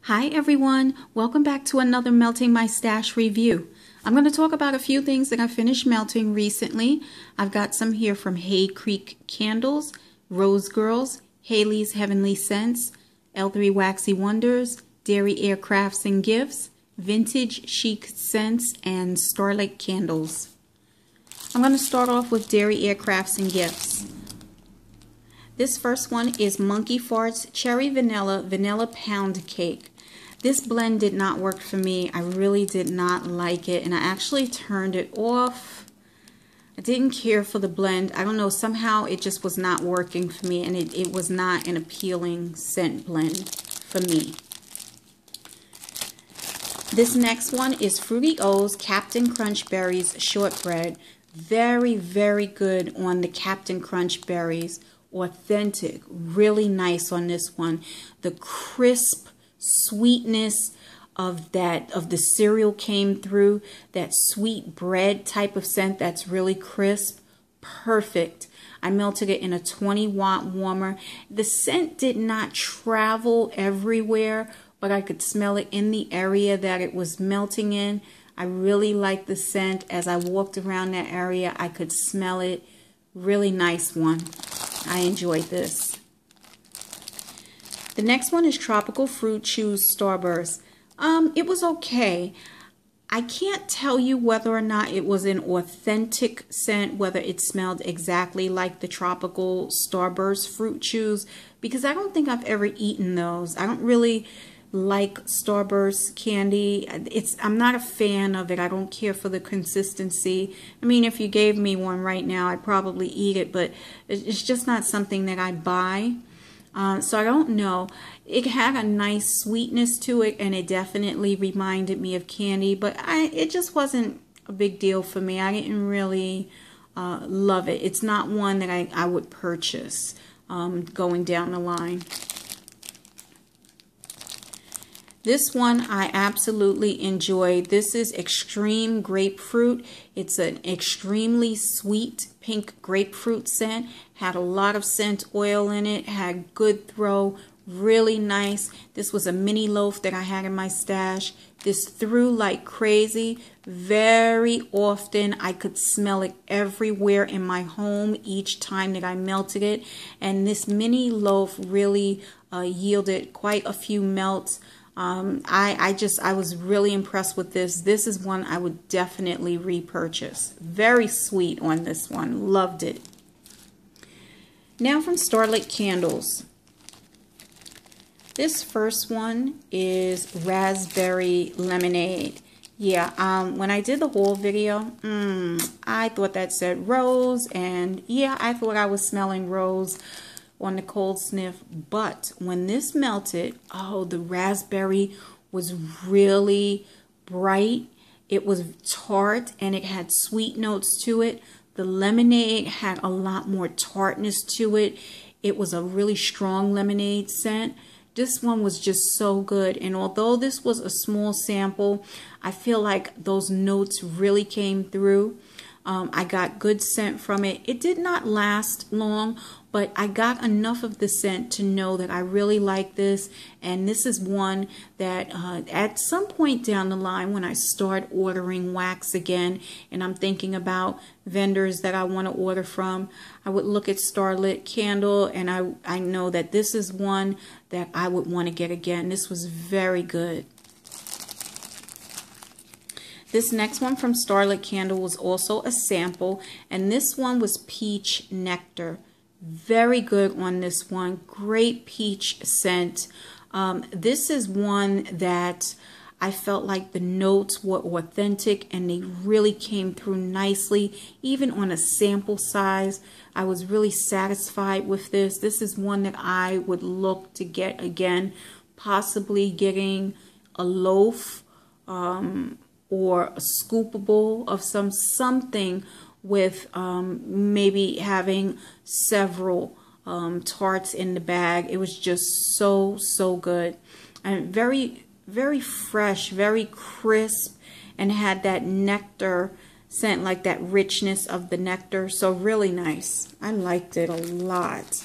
Hi everyone, welcome back to another Melting My Stash review. I'm going to talk about a few things that I finished melting recently. I've got some here from Hay Creek Candles, Rosegirls, Haley's Heavenly Scents, L3 Waxy Wonders, Dairy-Aire Crafts and Gifts, Vintage Chic Scents, and Starlit Candles. I'm going to start off with Dairy-Aire Crafts and Gifts. This first one is Monkey Farts Cherry Vanilla Pound Cake. This blend did not work for me. I really did not like it, and I actually turned it off. I didn't care for the blend. I don't know, somehow it just was not working for me, and it was not an appealing scent blend for me. This next one is Fruity O's Captain Crunch Berries Shortbread. Very, very good on the Captain Crunch Berries. Authentic, really nice on this one. The crisp sweetness of the cereal came through. That sweet bread type of scent that's really crisp. Perfect. I melted it in a 20-watt warmer. The scent did not travel everywhere, but I could smell it in the area that it was melting in. I really liked the scent. As I walked around that area, I could smell it. Really nice one. I enjoyed this. The next one is Tropical Fruit Chews Starrburst. It was okay. I can't tell you whether or not it was an authentic scent, whether it smelled exactly like the Tropical Starrburst Fruit Chews, because I don't think I've ever eaten those. I don't really like Starburst candy. I'm not a fan of it. I don't care for the consistency. I mean, if you gave me one right now, I'd probably eat it, but it's just not something that I buy. So I don't know. It had a nice sweetness to it, and it definitely reminded me of candy, but it just wasn't a big deal for me. I didn't really love it. It's not one that I would purchase going down the line. This one I absolutely enjoyed. This is Extreme Grapefruit. It's an extremely sweet pink grapefruit scent. Had a lot of scent oil in it. Had good throw. Really nice. This was a mini loaf that I had in my stash. This threw like crazy. Very often I could smell it everywhere in my home each time that I melted it. And this mini loaf really yielded quite a few melts. I was really impressed with this. This is one I would definitely repurchase. Very sweet on this one. Loved it. Now from Starlit Candles. This first one is Raspberry Lemonade. Yeah, when I did the whole video, I thought that said rose, and yeah, I thought I was smelling rose on the cold sniff, but when this melted, oh, the raspberry was really bright. It was tart, and it had sweet notes to it. The lemonade had a lot more tartness to it. It was a really strong lemonade scent. This one was just so good, and although this was a small sample, I feel like those notes really came through. I got good scent from it. It did not last long, but I got enough of the scent to know that I really like this. And this is one that at some point down the line, when I start ordering wax again, and I'm thinking about vendors that I want to order from, I would look at Starlit Candle, and I know that this is one that I would want to get again. This was very good. This next one from Starlit Candle was also a sample, and this one was Peach Nectar. Very good on this one. Great peach scent. This is one that I felt like the notes were authentic, and they really came through nicely. Even on a sample size, I was really satisfied with this. This is one that I would look to get again, possibly getting a loaf, or a scoopable of something with maybe having several tarts in the bag. It was just so good, and very, very fresh, very crisp, and had that nectar scent, like that richness of the nectar. So really nice. I liked it a lot.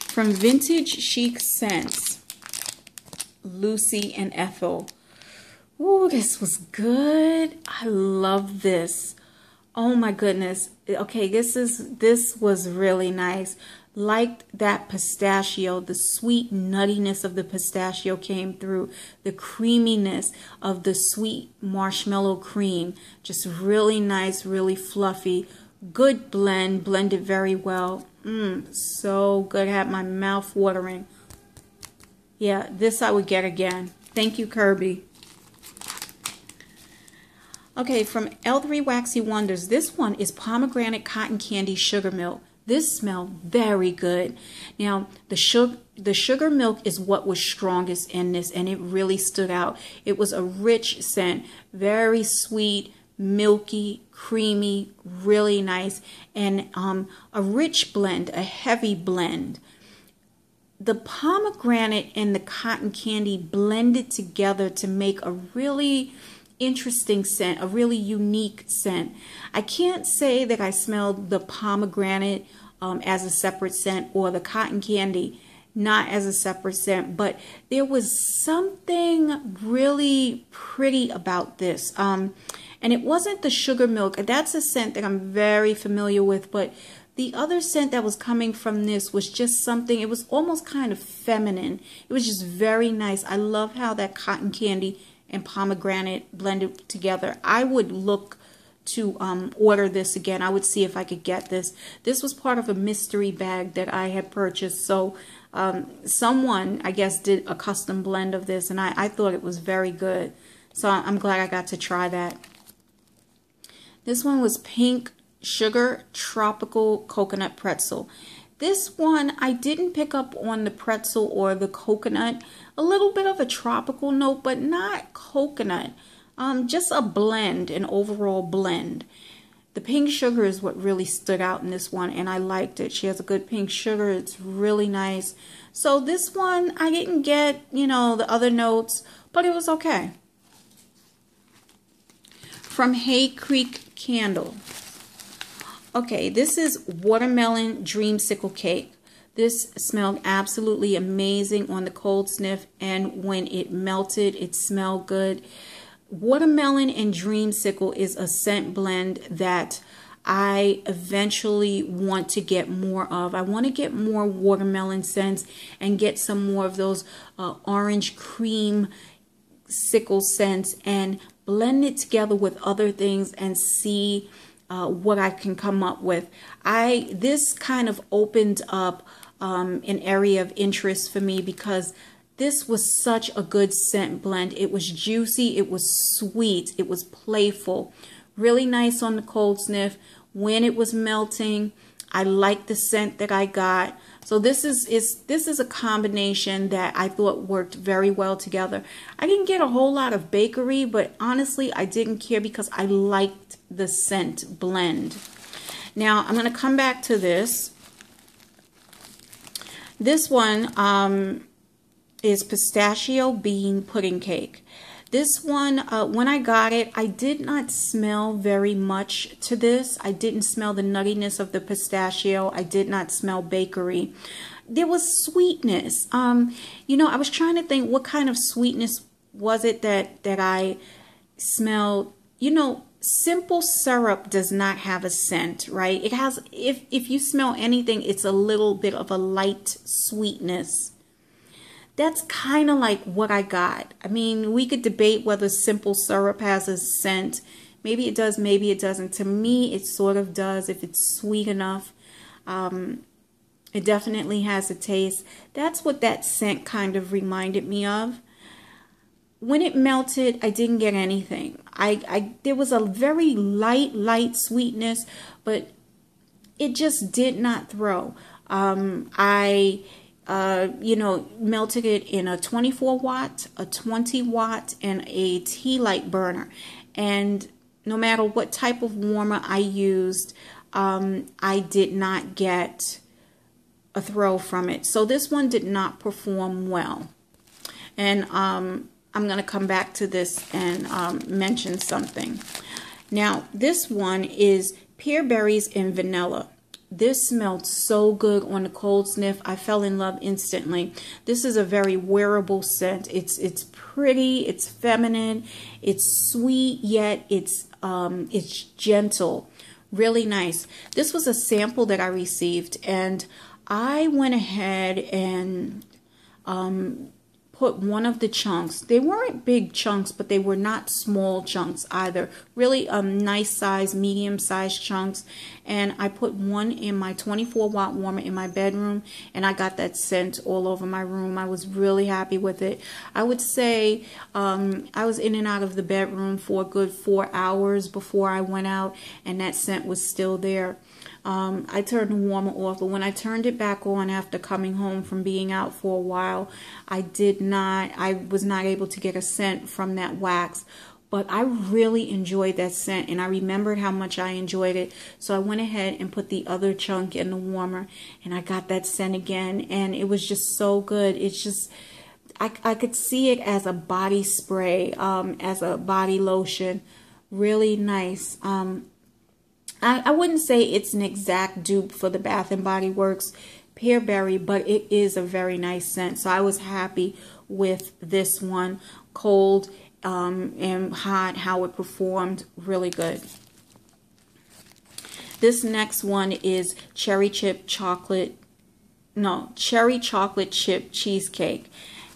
From Vintage Chic Scents, Lucy and Ethel. Ooh, this was good. I love this. Oh my goodness. Okay, this was really nice. Liked that pistachio. The sweet nuttiness of the pistachio came through. The creaminess of the sweet marshmallow cream. Just really nice, really fluffy. Good blend. Blended very well. So good. Had my mouth watering. Yeah, this I would get again. Thank you, Kirby. Okay, from L3 Waxy Wonders, this one is Pomegranate Cotton Candy Sugar Milk. This smelled very good. Now, the sugar milk is what was strongest in this, and it really stood out. It was a rich scent, very sweet, milky, creamy, really nice, and a rich blend, a heavy blend. The pomegranate and the cotton candy blended together to make a really interesting scent, a really unique scent. I can't say that I smelled the pomegranate as a separate scent or the cotton candy not as a separate scent, but there was something really pretty about this. And it wasn't the sugar milk. That's a scent that I'm very familiar with, but the other scent that was coming from this was just something, it was almost kind of feminine. It was just very nice. I love how that cotton candy and pomegranate blended together. I would look to order this again. I would see if I could get this. This was part of a mystery bag that I had purchased. So someone, I guess, did a custom blend of this, and I thought it was very good. So I'm glad I got to try that. This one was Pink Sugar Tropical Coconut Pretzel. This one, I didn't pick up on the pretzel or the coconut. A little bit of a tropical note, but not coconut. Just a blend, an overall blend. The pink sugar is what really stood out in this one, and I liked it. She has a good pink sugar. It's really nice. So this one, I didn't get, you know, the other notes, but it was okay. From Hay Creek Candle. Okay, this is Watermelon Dreamsicle Cake. This smelled absolutely amazing on the cold sniff, and when it melted, it smelled good. Watermelon and Dreamsicle is a scent blend that I eventually want to get more of. I want to get more watermelon scents and get some more of those orange cream sickle scents and blend it together with other things and see what I can come up with. This kind of opened up an area of interest for me because this was such a good scent blend. It was juicy, it was sweet, it was playful, really nice on the cold sniff. When it was melting, I liked the scent that I got. So this is a combination that I thought worked very well together. I didn't get a whole lot of bakery, but honestly, I didn't care because I liked the scent blend. Now, I'm going to come back to this. This one is Pistachio Bean Pudding Cake. This one, when I got it, I did not smell very much to this. I didn't smell the nuttiness of the pistachio. I did not smell bakery. There was sweetness. You know, I was trying to think what kind of sweetness was it that I smelled. You know, simple syrup does not have a scent, right? It has, if you smell anything, it's a little bit of a light sweetness. That's kind of like what I got. I mean, we could debate whether simple syrup has a scent. Maybe it does, maybe it doesn't. To me, it sort of does if it's sweet enough. It definitely has a taste. That's what that scent kind of reminded me of. When it melted, I didn't get anything. There was a very light sweetness, but it just did not throw. You know, melted it in a 24 watt, a 20 watt, and a tea light burner. And no matter what type of warmer I used, I did not get a throw from it. So this one did not perform well. And I'm going to come back to this and mention something. Now, this one is Pearberries Vanilla. This smelled so good on the cold sniff. I fell in love instantly. This is a very wearable scent. It's pretty, it's feminine, it's sweet, yet it's gentle. Really nice. This was a sample that I received, and I went ahead and put one of the chunks. They weren't big chunks, but they were not small chunks either. Really nice size, medium sized chunks. And I put one in my 24-watt warmer in my bedroom, and I got that scent all over my room. I was really happy with it. I would say I was in and out of the bedroom for a good 4 hours before I went out, and that scent was still there. I turned the warmer off, but when I turned it back on after coming home from being out for a while, I was not able to get a scent from that wax. But I really enjoyed that scent, and I remembered how much I enjoyed it. So I went ahead and put the other chunk in the warmer, and I got that scent again, and it was just so good. It's just, I could see it as a body spray, as a body lotion. Really nice. I wouldn't say it's an exact dupe for the Bath & Body Works Pearberry, but it is a very nice scent. So I was happy with this one, cold and hot, how it performed. Really good. This next one is cherry chocolate chip cheesecake.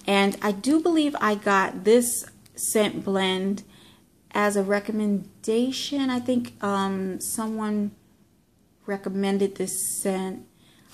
And I do believe I got this scent blend as a recommendation. I think someone recommended this scent.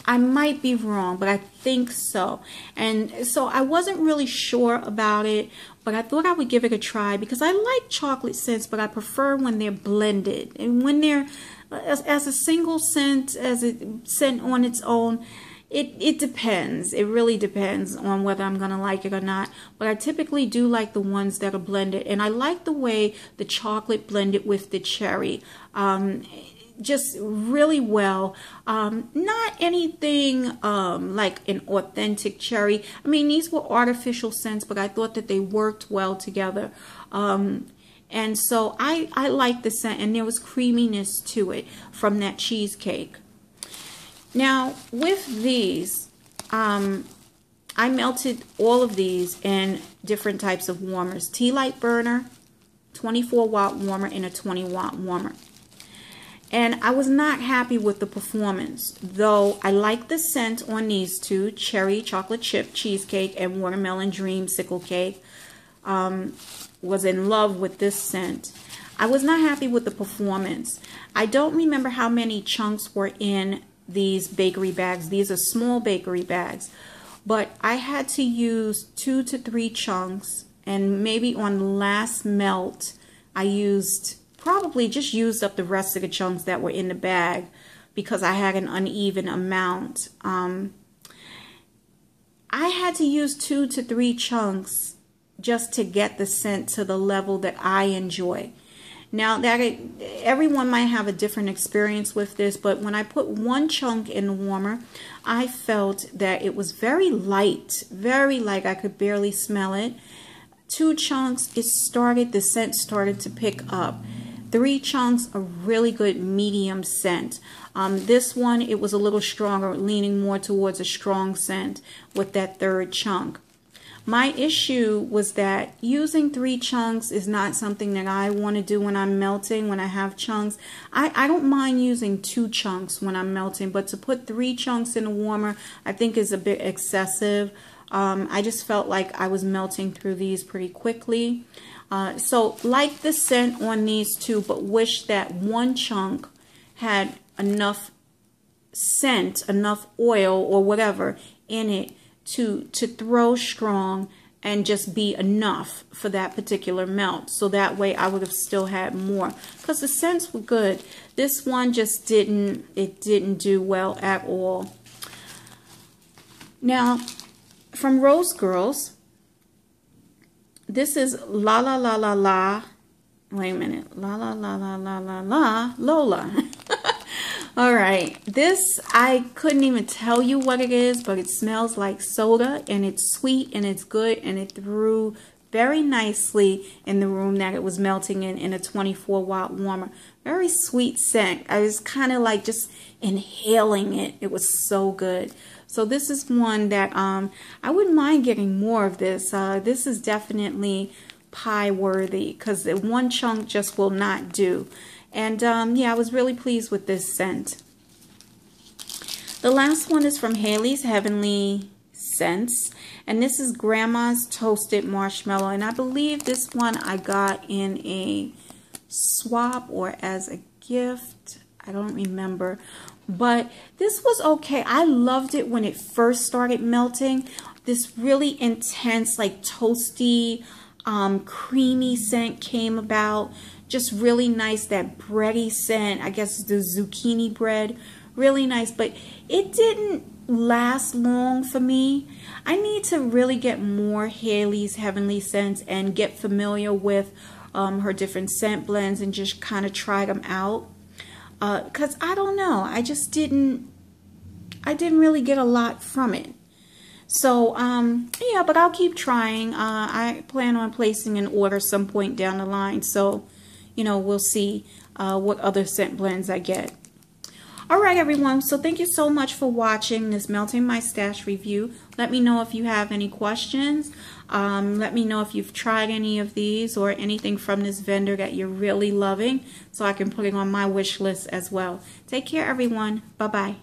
I might be wrong, but I think so. And so I wasn't really sure about it, but I thought I would give it a try because I like chocolate scents, but I prefer when they're blended. And when they're as a single scent, as a scent on its own, it depends. It really depends on whether I'm going to like it or not. But I typically do like the ones that are blended. And I like the way the chocolate blended with the cherry. Just really well. Not anything like an authentic cherry. I mean, these were artificial scents, but I thought that they worked well together. And so I liked the scent, and there was creaminess to it from that cheesecake. Now, with these, I melted all of these in different types of warmers. Tea light burner, 24-watt warmer, and a 20-watt warmer. And I was not happy with the performance, though I like the scent on these two, cherry chocolate chip cheesecake and watermelon dreamsicle cake. Was in love with this scent. I was not happy with the performance. I don't remember how many chunks were in these bakery bags. These are small bakery bags, but I had to use 2 to 3 chunks, and maybe on the last melt I probably just used up the rest of the chunks that were in the bag because I had an uneven amount. I had to use 2 to 3 chunks just to get the scent to the level that I enjoy. Now, everyone might have a different experience with this, but when I put 1 chunk in the warmer, I felt that it was very light, I could barely smell it. 2 chunks, the scent started to pick up. 3 chunks, a really good medium scent. This one, it was a little stronger, leaning more towards a strong scent with that 3rd chunk. My issue was that using 3 chunks is not something that I want to do when I'm melting, when I have chunks. I don't mind using 2 chunks when I'm melting, but to put 3 chunks in a warmer, I think is a bit excessive. I just felt like I was melting through these pretty quickly. So like the scent on these two, but wish that 1 chunk had enough scent, enough oil or whatever in it to throw strong and just be enough for that particular melt. So that way I would have still had more, because the scents were good. This one just didn't do well at all. Now, from Rosegirls, this is LALALALA. Wait a minute. LALALALALA. LOLA. All right. This, I couldn't even tell you what it is, but it smells like soda, and it's sweet, and it's good, and it threw very nicely in the room that it was melting in a 24-watt warmer. Very sweet scent. I was kind of like just inhaling it. It was so good. So this is one that I wouldn't mind getting more of this. This is definitely pie worthy because the one chunk just will not do. And yeah, I was really pleased with this scent. The last one is from Haley's Heavenly Scents, and this is Grandma's Toasted Marshmallow, and I believe this one I got in a swap or as a gift. I don't remember, but this was okay. I loved it when it first started melting. This really intense, like toasty, creamy scent came about. Just really nice, that bready scent. I guess the zucchini bread. Really nice, but it didn't last long for me. I need to really get more Haley's Heavenly Scents and get familiar with her different scent blends and just kind of try them out. Because I don't know, I didn't really get a lot from it. So, yeah, but I'll keep trying. I plan on placing an order some point down the line. So, you know, we'll see what other scent blends I get. Alright everyone, so thank you so much for watching this Melting My Stash review. Let me know if you have any questions. Let me know if you've tried any of these or anything from this vendor that you're really loving so I can put it on my wish list as well. Take care everyone. Bye-bye.